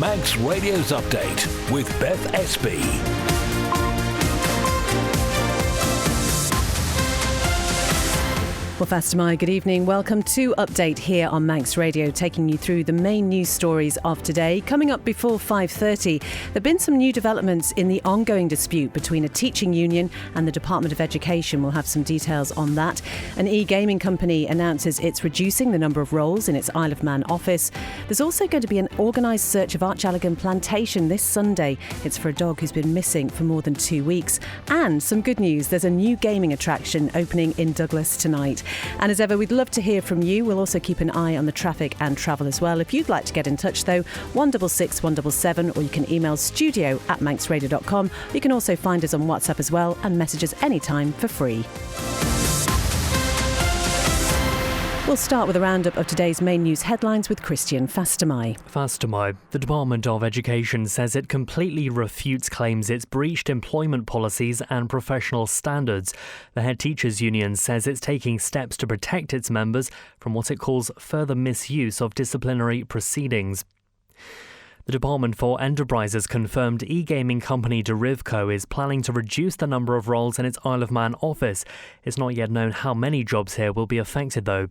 Manx Radio's Update with Beth Espey. Well, Fastamai, good evening. Welcome to Update here on Manx Radio, taking you through the main news stories of today. Coming up before 5:30, there have been some new developments in the ongoing dispute between a teaching union and the Department of Education. We'll have some details on that. An e-gaming company announces it's reducing the number of roles in its Isle of Man office. There's also going to be an organised search of Archalagan Plantation this Sunday. It's for a dog who's been missing for more than 2 weeks. And some good news, there's a new gaming attraction opening in Douglas tonight. And as ever, we'd love to hear from you. We'll also keep an eye on the traffic and travel as well. If you'd like to get in touch, though, 166 177, or you can email studio@manxradio.com. You can also find us on WhatsApp as well and message us anytime for free. We'll start with a roundup of today's main news headlines with Christian Fastamai. The Department of Education says it completely refutes claims it's breached employment policies and professional standards. The Head Teachers Union says it's taking steps to protect its members from what it calls further misuse of disciplinary proceedings. The Department for Enterprises confirmed e-gaming company Derivco is planning to reduce the number of roles in its Isle of Man office. It's not yet known how many jobs here will be affected, though.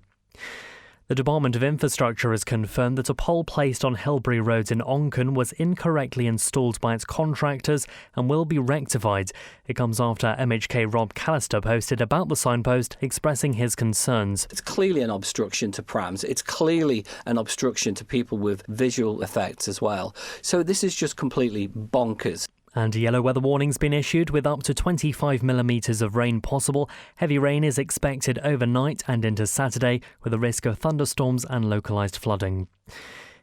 The Department of Infrastructure has confirmed that a pole placed on Hillbury Road in Onchan was incorrectly installed by its contractors and will be rectified. It comes after MHK Rob Callister posted about the signpost expressing his concerns. It's clearly an obstruction to prams. It's clearly an obstruction to people with visual effects as well. So this is just completely bonkers. And a yellow weather warning's been issued with up to 25 millimetres of rain possible. Heavy rain is expected overnight and into Saturday, with a risk of thunderstorms and localised flooding.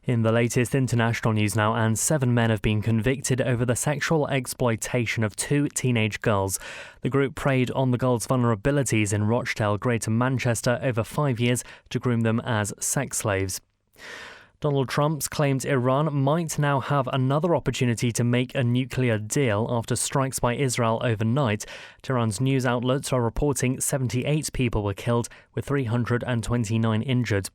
In the latest international news now, and 7 men have been convicted over the sexual exploitation of 2 teenage girls. The group preyed on the girls' vulnerabilities in Rochdale, Greater Manchester, over 5 years to groom them as sex slaves. Donald Trump's claimed Iran might now have another opportunity to make a nuclear deal after strikes by Israel overnight. Tehran's news outlets are reporting 78 people were killed, with 329 injured.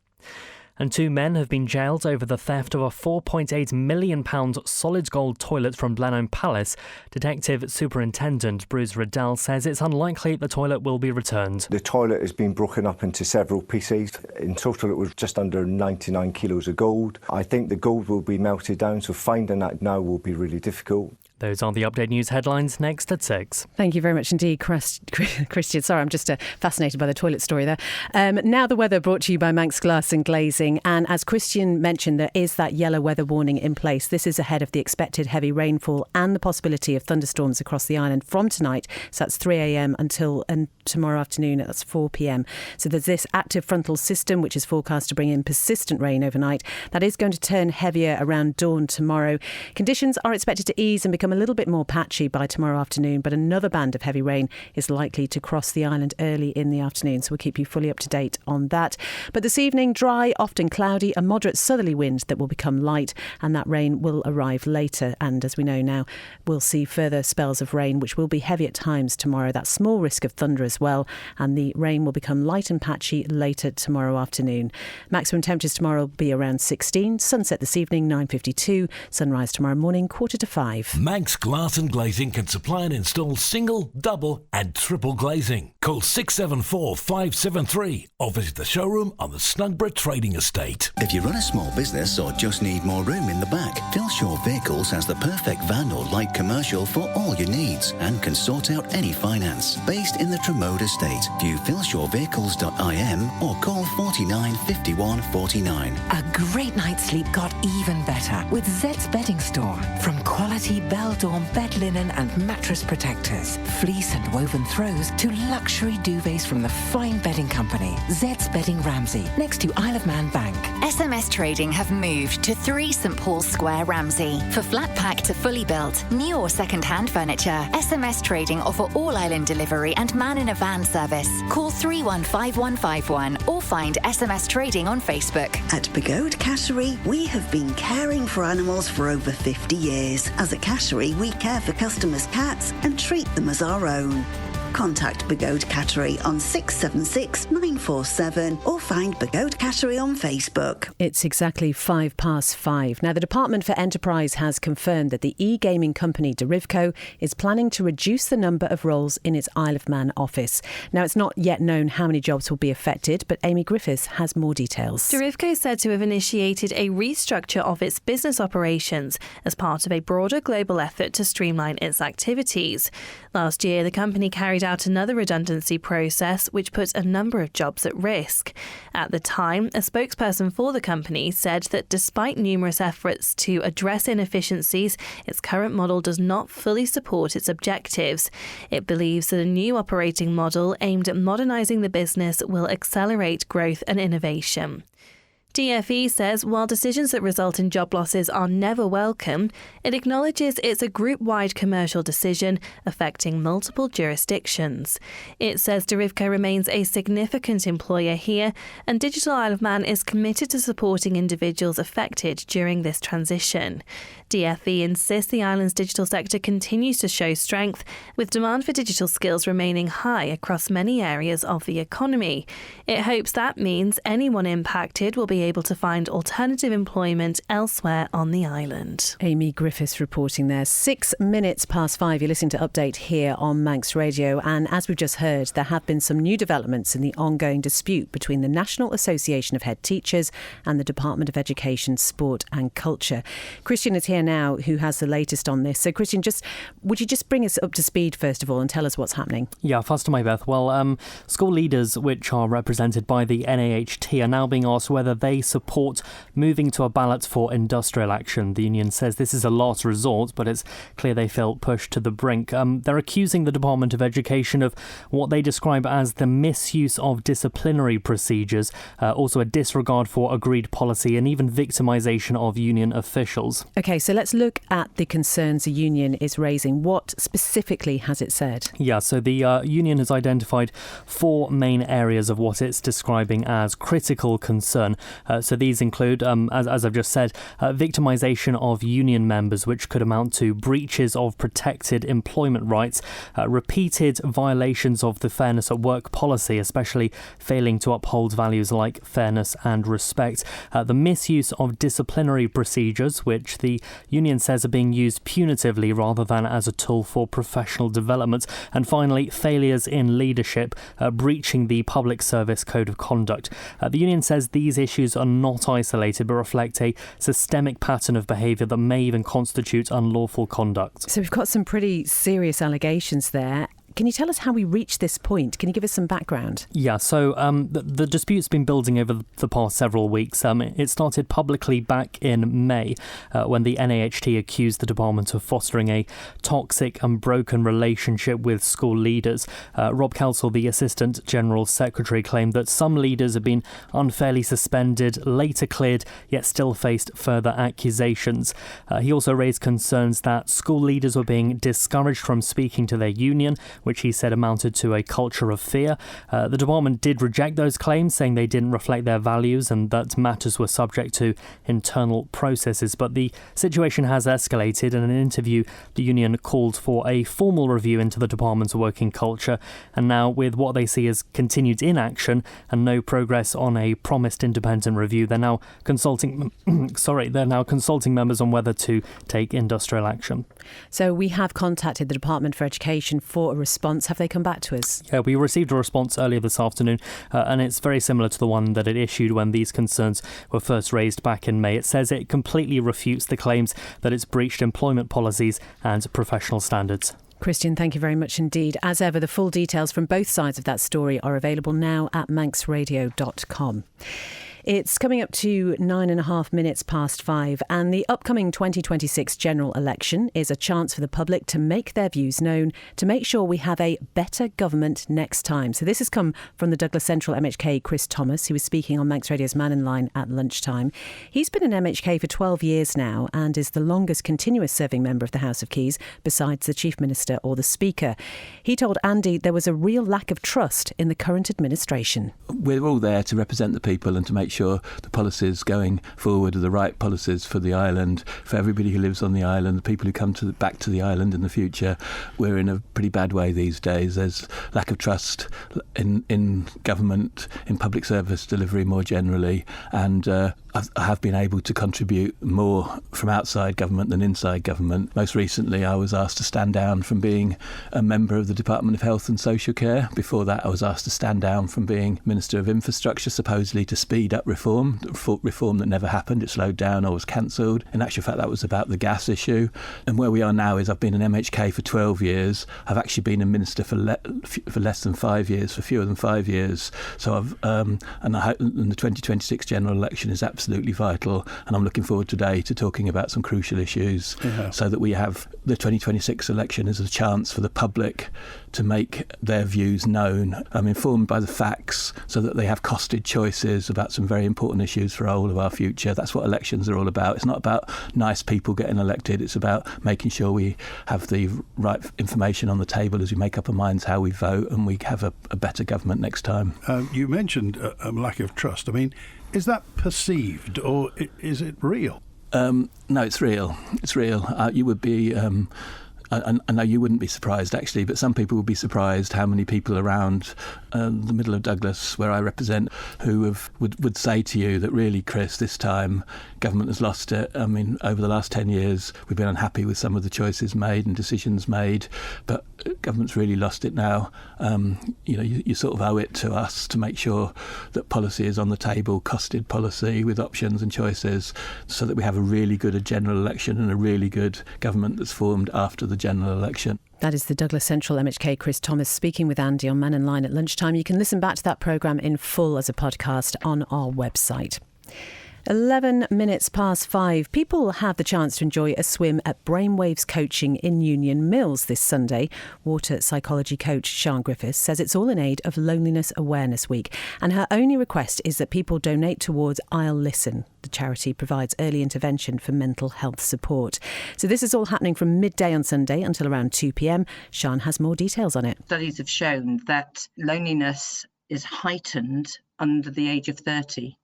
And 2 men have been jailed over the theft of a £4.8 million solid gold toilet from Blenheim Palace. Detective Superintendent Bruce Riddell says it's unlikely the toilet will be returned. The toilet has been broken up into several pieces. In total, it was just under 99 kilos of gold. I think the gold will be melted down, so finding that now will be really difficult. Those are the Update News headlines, next at 6. Thank you very much indeed, Christian. Sorry, I'm just fascinated by the toilet story there. Now the weather, brought to you by Manx Glass and Glazing. And as Christian mentioned, there is that yellow weather warning in place. This is ahead of the expected heavy rainfall and the possibility of thunderstorms across the island from tonight. So that's 3 a.m. until tomorrow afternoon, that's 4 p.m. So there's this active frontal system which is forecast to bring in persistent rain overnight. That is going to turn heavier around dawn tomorrow. Conditions are expected to ease and become a little bit more patchy by tomorrow afternoon, but another band of heavy rain is likely to cross the island early in the afternoon, so we'll keep you fully up to date on that. But this evening, dry, often cloudy, a moderate southerly wind that will become light, and that rain will arrive later. And as we know now, we'll see further spells of rain, which will be heavy at times tomorrow. That small risk of thunder as well, and the rain will become light and patchy later tomorrow afternoon. Maximum temperatures tomorrow will be around 16, sunset this evening 9:52, sunrise tomorrow morning 4:45. Manx Glass and Glazing can supply and install single, double and triple glazing. Call 674 573 or visit the showroom on the Snugborough Trading Estate. If you run a small business or just need more room in the back, Philshaw Vehicles has the perfect van or light commercial for all your needs and can sort out any finance. Based in the Tremode Estate, view philshawvehicles.im or call 49 51 49. A great night's sleep got even better with Zed's Bedding Store. From quality Bell-Dorm bed linen and mattress protectors, fleece and woven throws to luxury duvets from the fine bedding company Zed's Bedding Ramsey, next to Isle of Man Bank. SMS Trading have moved to 3 St Paul's Square, Ramsey. For flat pack to fully built, new or second-hand furniture, SMS Trading offer all-island delivery and man-in-a-van service. Call 315151 or find SMS Trading on Facebook. At Begode Cashery, we have been caring for animals for over 50 years. As a cashery, we care for customers' cats and treat them as our own. contact Begode Cattery on 676 947 or find Begode Cattery on Facebook. It's exactly 5:05. Now, the Department for Enterprise has confirmed that the e-gaming company Derivco is planning to reduce the number of roles in its Isle of Man office. Now, it's not yet known how many jobs will be affected, but Amy Griffiths has more details. Derivco is said to have initiated a restructure of its business operations as part of a broader global effort to streamline its activities. Last year, the company carried out another redundancy process which put a number of jobs at risk. At the time, a spokesperson for the company said that despite numerous efforts to address inefficiencies, its current model does not fully support its objectives. It believes that a new operating model aimed at modernising the business will accelerate growth and innovation. DFE says while decisions that result in job losses are never welcome, it acknowledges it's a group-wide commercial decision affecting multiple jurisdictions. It says Derivco remains a significant employer here, and Digital Isle of Man is committed to supporting individuals affected during this transition. DFE insists the island's digital sector continues to show strength, with demand for digital skills remaining high across many areas of the economy. It hopes that means anyone impacted will be able to find alternative employment elsewhere on the island. Amy Griffiths reporting there. 6 minutes past 5. You're listening to Update here on Manx Radio. And as we've just heard, there have been some new developments in the ongoing dispute between the National Association of Head Teachers and the Department of Education, Sport and Culture. Christian is here now, who has the latest on this. So Christian, would you just bring us up to speed first of all and tell us what's happening? Yeah, fast to my Beth. Well, school leaders, which are represented by the NAHT, are now being asked whether they support moving to a ballot for industrial action. The union says this is a last resort, but it's clear they feel pushed to the brink. They're accusing the Department of Education of what they describe as the misuse of disciplinary procedures, also a disregard for agreed policy and even victimisation of union officials. OK, so let's look at the concerns the union is raising. What specifically has it said? Yeah, so the union has identified 4 main areas of what it's describing as critical concern. So these include, as I've just said, victimisation of union members, which could amount to breaches of protected employment rights, repeated violations of the fairness at work policy, especially failing to uphold values like fairness and respect, the misuse of disciplinary procedures, which the union says are being used punitively rather than as a tool for professional development, and finally, failures in leadership, breaching the Public Service Code of Conduct. The union says these issues are not isolated but reflect a systemic pattern of behaviour that may even constitute unlawful conduct. So we've got some pretty serious allegations there. Can you tell us how we reached this point? Can you give us some background? Yeah, so the dispute's been building over the past several weeks. It started publicly back in May when the NAHT accused the department of fostering a toxic and broken relationship with school leaders. Rob Kelsall, the Assistant General Secretary, claimed that some leaders have been unfairly suspended, later cleared, yet still faced further accusations. He also raised concerns that school leaders were being discouraged from speaking to their union, which he said amounted to a culture of fear. The department did reject those claims, saying they didn't reflect their values and that matters were subject to internal processes. But the situation has escalated. In an interview, the union called for a formal review into the department's working culture. And now, with what they see as continued inaction and no progress on a promised independent review, they're now consulting members on whether to take industrial action. So we have contacted the Department for Education for a response. Have they come back to us? Yeah, we received a response earlier this afternoon, and it's very similar to the one that it issued when these concerns were first raised back in May. It says it completely refutes the claims that it's breached employment policies and professional standards. Christian, thank you very much indeed. As ever, the full details from both sides of that story are available now at manxradio.com. It's coming up to 9.5 minutes past 5, and the upcoming 2026 general election is a chance for the public to make their views known to make sure we have a better government next time. So this has come from the Douglas Central MHK, Chris Thomas, who was speaking on Manx Radio's Man in Line at lunchtime. He's been in MHK for 12 years now and is the longest continuous serving member of the House of Keys, besides the Chief Minister or the Speaker. He told Andy there was a real lack of trust in the current administration. We're all there to represent the people and to make make sure the policies going forward are the right policies for the island, for everybody who lives on the island, the people who come back to the island in the future. We're in a pretty bad way these days. There's lack of trust in government, in public service delivery more generally, and I have been able to contribute more from outside government than inside government. Most recently, I was asked to stand down from being a member of the Department of Health and Social Care. Before that, I was asked to stand down from being Minister of Infrastructure, supposedly to speed up reform that never happened. It slowed down or was cancelled. In actual fact, that was about the gas issue. And where we are now is I've been an MHK for 12 years. I've actually been a minister for less than 5 years, for fewer than 5 years. So and the 2026 general election is absolutely vital, and I'm looking forward today to talking about some crucial issues so that we have the 2026 election as a chance for the public to make their views known, informed by the facts, so that they have costed choices about some very important issues for all of our future. That's what elections are all about. It's not about nice people getting elected. It's about making sure we have the right information on the table as we make up our minds how we vote, and we have a better government next time. You mentioned a lack of trust. Is that perceived or is it real? No, it's real. It's real. You would be... I know you wouldn't be surprised, actually, but some people would be surprised how many people around the middle of Douglas, where I represent, who would say to you that really, Chris, this time government has lost it. Over the last 10 years, we've been unhappy with some of the choices made and decisions made, but government's really lost it now. You sort of owe it to us to make sure that policy is on the table, costed policy with options and choices, so that we have a really good general election and a really good government that's formed after the general election. That is the Douglas Central MHK Chris Thomas speaking with Andy on Man and Line at lunchtime. You can listen back to that programme in full as a podcast on our website. 11 minutes past 5. People have the chance to enjoy a swim at Brainwaves Coaching in Union Mills this Sunday. Water psychology coach Sian Griffiths says it's all in aid of Loneliness Awareness Week, and her only request is that people donate towards I'll Listen. The charity provides early intervention for mental health support. So this is all happening from midday on Sunday until around 2 p.m. Sian has more details on it. Studies have shown that loneliness is heightened under the age of 30.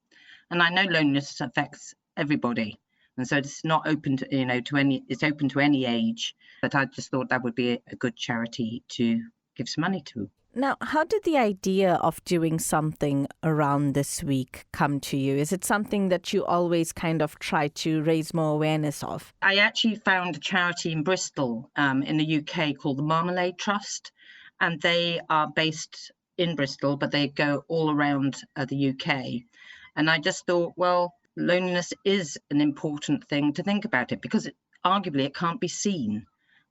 And I know loneliness affects everybody, and so it's not open to it's open to any age. But I just thought that would be a good charity to give some money to. Now, how did the idea of doing something around this week come to you? Is it something that you always kind of try to raise more awareness of? I actually found a charity in Bristol, in the UK, called the Marmalade Trust, and they are based in Bristol, but they go all around the UK. And I just thought, well, loneliness is an important thing to think about it, because arguably it can't be seen.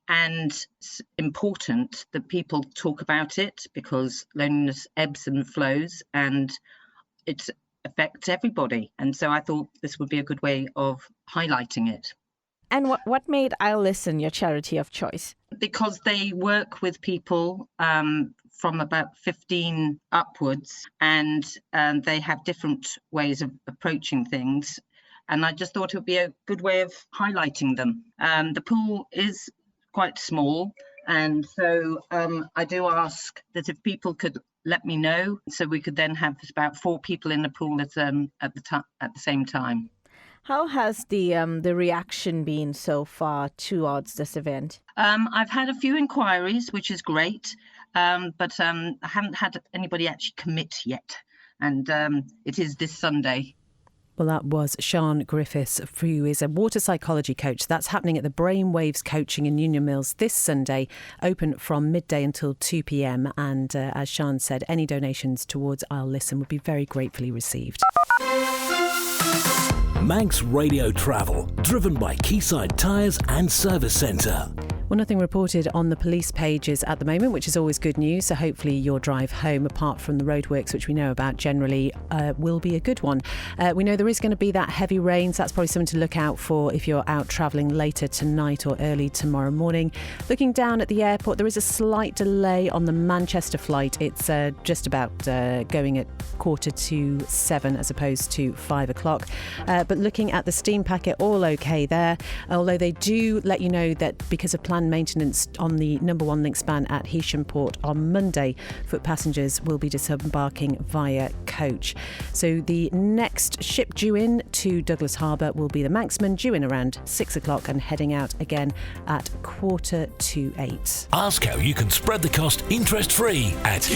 And it's important that people talk about it, because loneliness ebbs and flows and it affects everybody. And so I thought this would be a good way of highlighting it. And what made I'll Listen your charity of choice? Because they work with people from about 15 upwards, and they have different ways of approaching things. And I just thought it would be a good way of highlighting them. The pool is quite small, and so I do ask that if people could let me know, so we could then have about 4 people in the pool at the same time. How has the reaction been so far towards this event? I've had a few inquiries, which is great. But I haven't had anybody actually commit yet. And it is this Sunday. Well, that was Sian Griffiths, who is a water psychology coach. That's happening at the Brainwaves Coaching in Union Mills this Sunday, open from midday until 2 p.m. And as Sian said, any donations towards I'll Listen would be very gratefully received. Manx Radio Travel, driven by Quayside Tyres and Service Centre. Well, nothing reported on the police pages at the moment, which is always good news. So hopefully your drive home, apart from the roadworks, which we know about generally, will be a good one. We know there is going to be that heavy rain, so that's probably something to look out for if you're out travelling later tonight or early tomorrow morning. Looking down at the airport, there is a slight delay on the Manchester flight. It's just about going at 6:45 as opposed to 5 o'clock. But looking at the steam packet, all okay there. Although they do let you know that because of planning planned maintenance on the number 1 link span at Heysham Port on Monday. Foot passengers will be disembarking via coach. So the next ship due in to Douglas Harbour will be the Manxman, due in around 6 o'clock and heading out again at 7:45. Ask how you can spread the cost interest-free at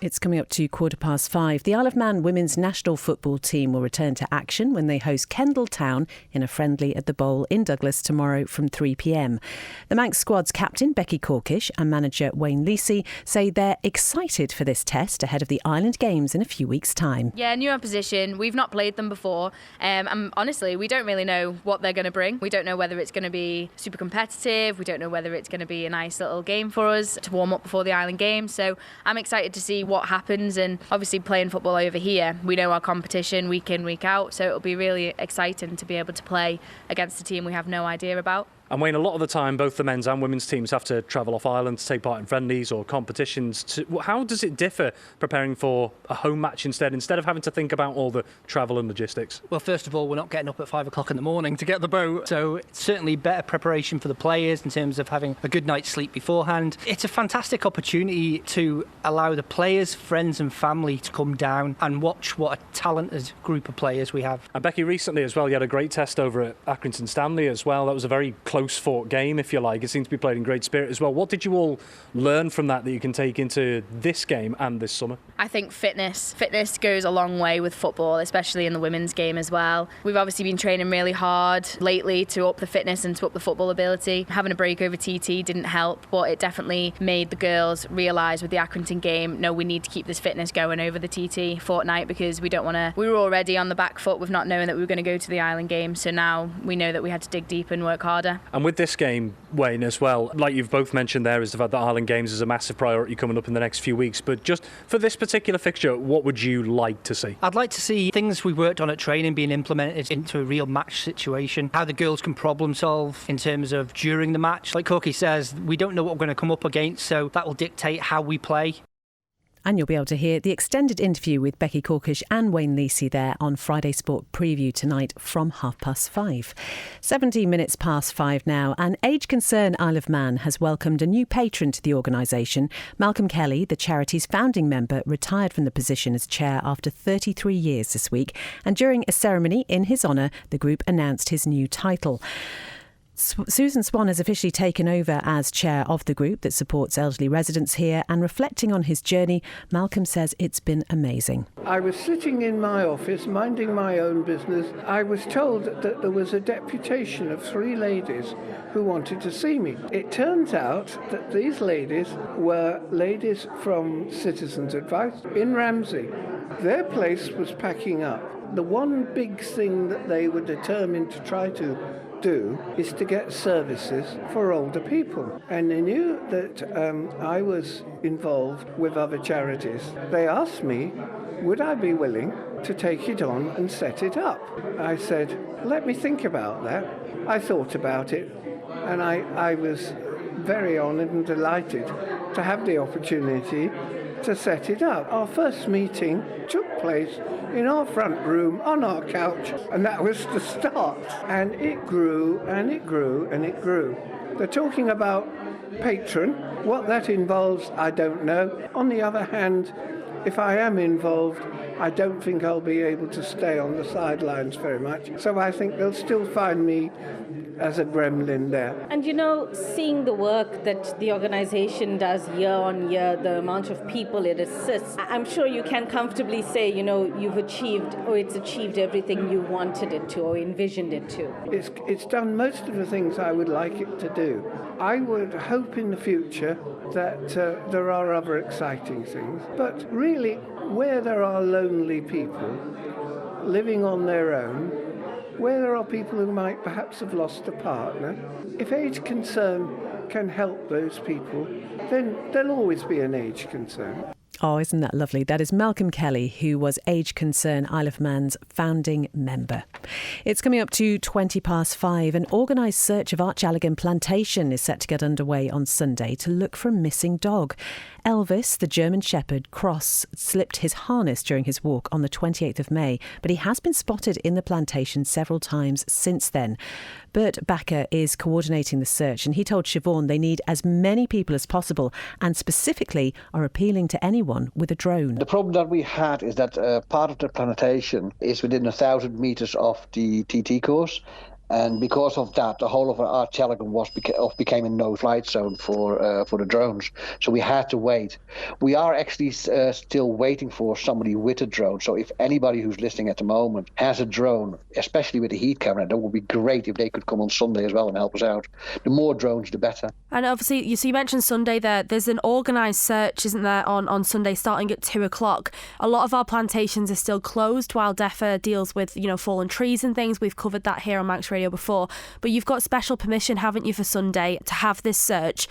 It's coming up to 5:15. The Isle of Man women's national football team will return to action when they host Kendal Town in a friendly at the Bowl in Douglas tomorrow from 3 p.m. The Manx squad's captain, Becky Corkish, and manager Wayne Leesey say they're excited for this test ahead of the Island Games in a few weeks' time. Yeah, new opposition. We've not played them before. And honestly, we don't really know what they're going to bring. We don't know whether it's going to be super competitive. We don't know whether it's going to be a nice little game for us to warm up before the Island Games. So I'm excited to see what happens, and obviously playing football over here, we know our competition week in, week out, so it'll be really exciting to be able to play against a team we have no idea about. And Wayne, a lot of the time, both the men's and women's teams have to travel off island to take part in friendlies or competitions. How does it differ preparing for a home match instead of having to think about all the travel and logistics? Well, first of all, we're not getting up at 5 o'clock in the morning to get the boat, so it's certainly better preparation for the players in terms of having a good night's sleep beforehand. It's a fantastic opportunity to allow the players, friends and family to come down and watch what a talented group of players we have. And Becky, recently as well, you had a great test over at Accrington Stanley as well. That was a very close-fought game, if you like. It seemed to be played in great spirit as well. What did you all learn from that you can take into this game and this summer? I think fitness goes a long way with football, especially in the women's game as well. We've obviously been training really hard lately to up the fitness and to up the football ability. Having a break over TT didn't help, but it definitely made the girls realise with the Accrington game, no, we need to keep this fitness going over the TT fortnight, because we were already on the back foot with not knowing that we were going to go to the Island Games, so now we know that we had to dig deep and work harder. And with this game, Wayne, as well, like you've both mentioned there, is the fact that Island Games is a massive priority coming up in the next few weeks. But just for this particular fixture, what would you like to see? I'd like to see things we worked on at training being implemented into a real match situation. How the girls can problem solve in terms of during the match. Like Corky says, we don't know what we're going to come up against, so that will dictate how we play. And you'll be able to hear the extended interview with Becky Corkish and Wayne Leesey there on Friday Sport Preview tonight from 5:30. 17 minutes past 5 now, and Age Concern Isle of Man has welcomed a new patron to the organisation. Malcolm Kelly, the charity's founding member, retired from the position as chair after 33 years this week, and during a ceremony in his honour, the group announced his new title. Susan Swan has officially taken over as chair of the group that supports elderly residents here, and reflecting on his journey, Malcolm says it's been amazing. I was sitting in my office minding my own business. I was told that there was a deputation of 3 ladies who wanted to see me. It turns out that these ladies were ladies from Citizens Advice in Ramsey. Their place was packing up. The one big thing that they were determined to try to do is to get services for older people, and they knew that I was involved with other charities. They asked me, would I be willing to take it on and set it up? I said, let me think about that. I thought about it, and I was very honoured and delighted to have the opportunity to set it up. Our first meeting took place in our front room on our couch, and that was the start. And it grew and it grew and it grew. They're talking about patron. What that involves, I don't know. On the other hand, if I am involved, I don't think I'll be able to stay on the sidelines very much. So I think they'll still find me as a gremlin there. And seeing the work that the organisation does year on year, the amount of people it assists, I'm sure you can comfortably say, you've achieved, or it's achieved everything you wanted it to or envisioned it to. It's done most of the things I would like it to do. I would hope in the future that there are other exciting things, but really where there are lonely people living on their own, where there are people who might perhaps have lost a partner, if Age Concern can help those people, then there'll always be an Age Concern. Oh, isn't that lovely? That is Malcolm Kelly, who was Age Concern Isle of Man's founding member. It's coming up to 5:20. An organised search of Archalligan Plantation is set to get underway on Sunday to look for a missing dog. Elvis, the German Shepherd Cross, slipped his harness during his walk on the 28th of May, but he has been spotted in the plantation several times since then. Bert Backer is coordinating the search, and he told Siobhan they need as many people as possible and specifically are appealing to anyone with a drone. The problem that we had is that part of the plantation is within 1,000 metres of the TT course. And because of that, the whole of our Archipelago became a no-flight zone for the drones. So we had to wait. We are actually still waiting for somebody with a drone. So if anybody who's listening at the moment has a drone, especially with a heat camera, that would be great if they could come on Sunday as well and help us out. The more drones, the better. And obviously, you mentioned Sunday there. There's an organised search, isn't there, on Sunday starting at 2 o'clock. A lot of our plantations are still closed while DEFRA deals with, fallen trees and things. We've covered that here on Manx Radio before, but you've got special permission, haven't you, for Sunday to have this search.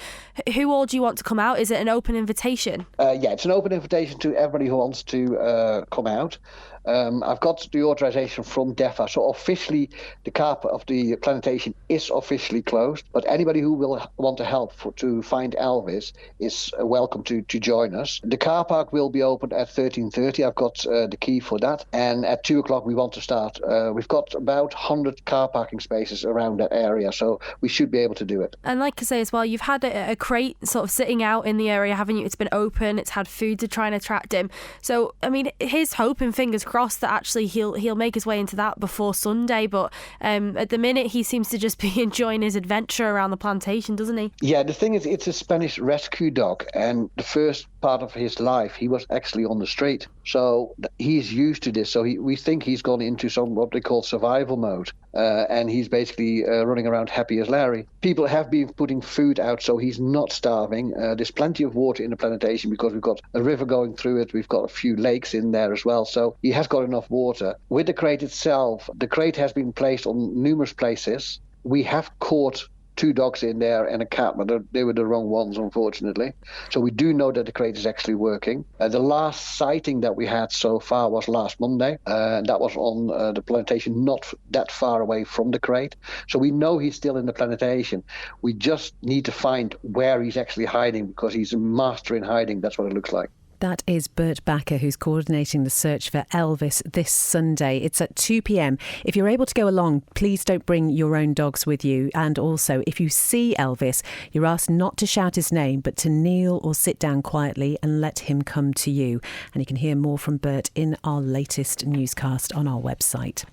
Who all do you want to come out? Is it an open invitation? Yeah, it's an open invitation to everybody who wants to come out. I've got the authorization from DEFRA, so officially the car park of the plantation is officially closed, but anybody who will want to help to find Elvis is welcome to join us. The car park will be open at 13:30. I've got the key for that, and at 2 o'clock we want to start. We've got about 100 car parking spaces around that area, so we should be able to do it. And like I say as well, you've had a crate sort of sitting out in the area, haven't you? It's been open, it's had food to try and attract him. So, I mean, he's hoping, fingers crossed, that actually he'll make his way into that before Sunday, but at the minute he seems to just be enjoying his adventure around the plantation, doesn't he? Yeah, the thing is, it's a Spanish rescue dog, and the first part of his life he was actually on the street, so he's used to this. So we think he's gone into what they call survival mode, and he's basically running around happy as Larry. People have been putting food out, so he's not starving. There's plenty of water in the plantation because we've got a river going through it. We've got a few lakes in there as well, so he has got enough water. With the crate itself, the crate has been placed on numerous places. We have caught 2 dogs in there and a cat, but they were the wrong ones, unfortunately. So we do know that the crate is actually working. The last sighting that we had so far was last Monday. That was on the plantation, not that far away from the crate. So we know he's still in the plantation. We just need to find where he's actually hiding, because he's a master in hiding. That's what it looks like. That is Bert Backer, who's coordinating the search for Elvis this Sunday. It's at 2 p.m. If you're able to go along, please don't bring your own dogs with you. And also, if you see Elvis, you're asked not to shout his name, but to kneel or sit down quietly and let him come to you. And you can hear more from Bert in our latest newscast on our website.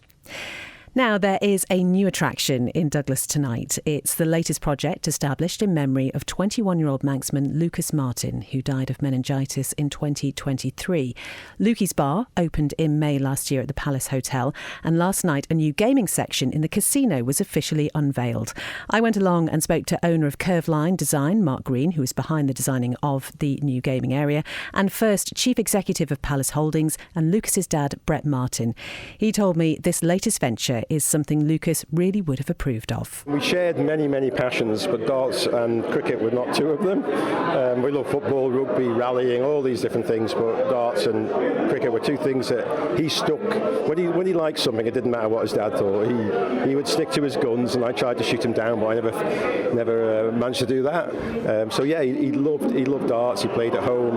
Now, there is a new attraction in Douglas tonight. It's the latest project established in memory of 21-year-old Manxman Lucas Martin, who died of meningitis in 2023. Lukey's Bar opened in May last year at the Palace Hotel, and last night a new gaming section in the casino was officially unveiled. I went along and spoke to owner of Curveline Design, Mark Green, who is behind the designing of the new gaming area, and first Chief Executive of Palace Holdings and Lucas's dad, Brett Martin. He told me this latest venture is something Lucas really would have approved of. We shared many passions, but darts and cricket were not 2 of them. We love football, rugby, rallying, all these different things, but darts and cricket were 2 things that he stuck. When he liked something, it didn't matter what his dad thought. He would stick to his guns, and I tried to shoot him down, but I never managed to do that. So yeah, he loved darts. He played at home,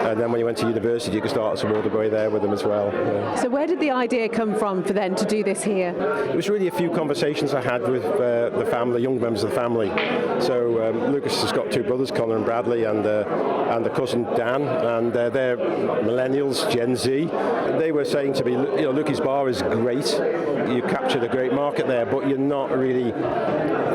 and then when he went to university, you could start some Waterbury there with him as well. Yeah. So where did the idea come from for them to do this here? It was really a few conversations I had with the family, young members of the family. So Lucas has got 2 brothers, Connor and Bradley, and the cousin Dan, and they're millennials, Gen Z. They were saying to me, Lukey's Bar is great. You captured a great market there, but you're not really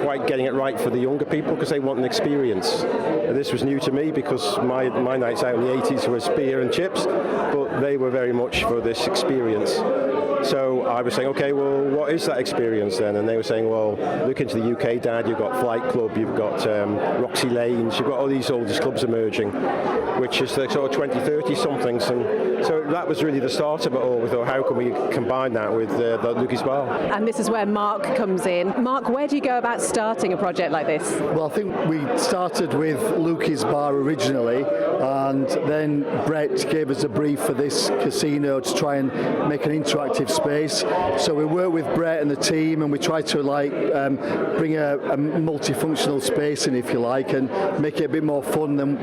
quite getting it right for the younger people because they want an experience. This was new to me because my nights out in the 80s was beer and chips, but they were very much for this experience. So I was saying, okay, well, what is that experience then? And they were saying, well, look into the UK, Dad. You've got Flight Club, you've got Roxy Lanes, you've got all these clubs emerging, which is the sort of 20, 30 somethings. And so that was really the start of it all. We thought, how can we combine that with the Lukey's Bar? And this is where Mark comes in. Mark, where do you go about starting a project like this? Well, I think we started with Lukey's Bar originally, and then Brett gave us a brief for this casino to try and make an interactive space. So we worked with Brett and the team, and we tried to bring a multifunctional space in, if you like, and make it a bit more fun than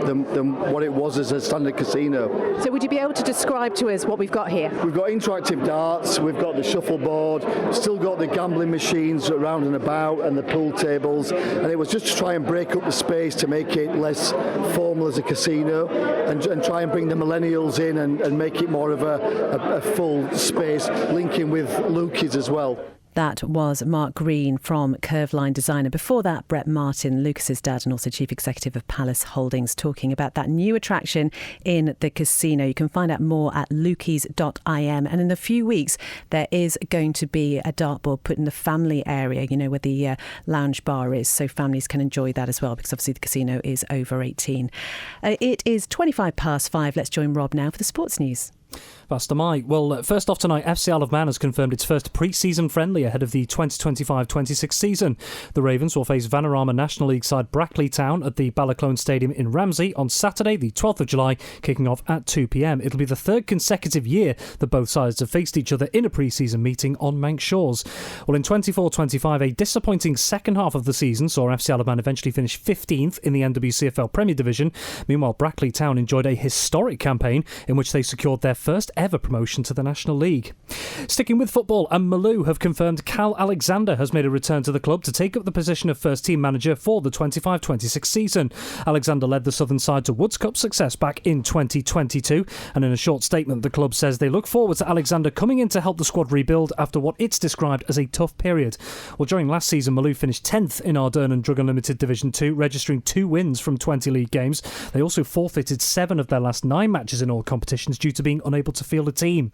what it was as a standard casino. So would you be able to describe describe to us what we've got here? We've got interactive darts, we've got the shuffleboard, still got the gambling machines around and about, and the pool tables, and it was just to try and break up the space to make it less formal as a casino, and try and bring the millennials in and make it more of a full space, linking with Lukey's as well. That was Mark Green from Curveline Designer. Before that, Brett Martin, Lucas's dad and also Chief Executive of Palace Holdings, talking about that new attraction in the casino. You can find out more at lukeys.im. And in a few weeks, there is going to be a dartboard put in the family area, you know, where the lounge bar is, so families can enjoy that as well, because obviously the casino is over 18. It is 5:25. Let's join Rob now for the sports news. Pastor Mike. Well, first off tonight, FC Isle of Man has confirmed its first pre-season friendly ahead of the 2025-26 season. The Ravens will face Vanarama National League side Brackley Town at the Ballaclone Stadium in Ramsey on Saturday, the 12th of July, kicking off at 2 p.m. It'll be the third consecutive year that both sides have faced each other in a pre-season meeting on Manx shores. Well, in 24-25, a disappointing second half of the season saw FC Isle of Man eventually finish 15th in the NWCFL Premier Division. Meanwhile, Brackley Town enjoyed a historic campaign in which they secured their first ever promotion to the National League. Sticking with football, and Malou have confirmed Cal Alexander has made a return to the club to take up the position of first team manager for the 25-26 season. Alexander led the Southern side to Woods Cup success back in 2022, and in a short statement the club says they look forward to Alexander coming in to help the squad rebuild after what it's described as a tough period. Well, during last season, Malou finished 10th in Ardern and Drug Unlimited Division 2, registering 2 wins from 20 league games. They also forfeited 7 of their last 9 matches in all competitions due to being unable to field a team.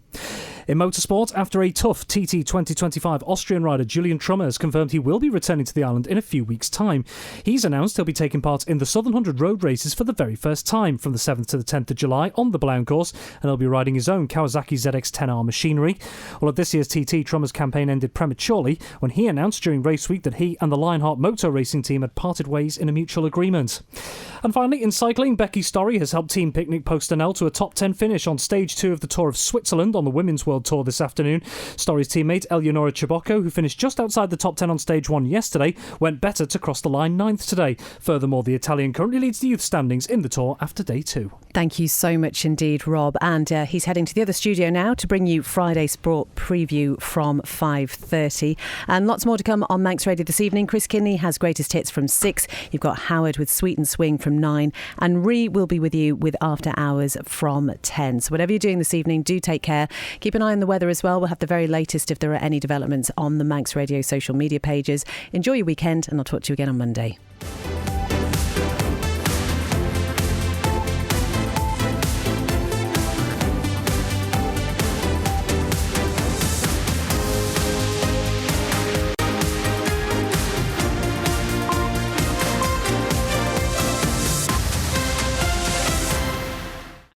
In motorsport, after a tough TT 2025, Austrian rider Julian Trummer has confirmed he will be returning to the island in a few weeks' time. He's announced he'll be taking part in the Southern 100 road races for the very first time from the 7th to the 10th of July on the Blown course, and he'll be riding his own Kawasaki ZX-10R machinery. Well, at this year's TT, Trummer's campaign ended prematurely when he announced during race week that he and the Lionheart Motor Racing team had parted ways in a mutual agreement. And finally, in cycling, Becky Storey has helped Team Picnic Post-Anel to a top 10 finish on stage 2 of the Tour of Switzerland on the Women's World Tour this afternoon. Storey's teammate Eleonora Chabocco, who finished just outside the top 10 on stage 1 yesterday, went better to cross the line 9th today. Furthermore, the Italian currently leads the youth standings in the Tour after day 2. Thank you so much indeed, Rob. And he's heading to the other studio now to bring you Friday's Sport Preview from 5:30. And lots more to come on Manx Radio this evening. Chris Kinney has greatest hits from 6. You've got Howard with Sweet and Swing from 9. And Ree will be with you with After Hours from 10. So whatever you're doing this evening, do take care. Keep an eye on the weather as well. We'll have the very latest if there are any developments on the Manx Radio social media pages. Enjoy your weekend, and I'll talk to you again on Monday.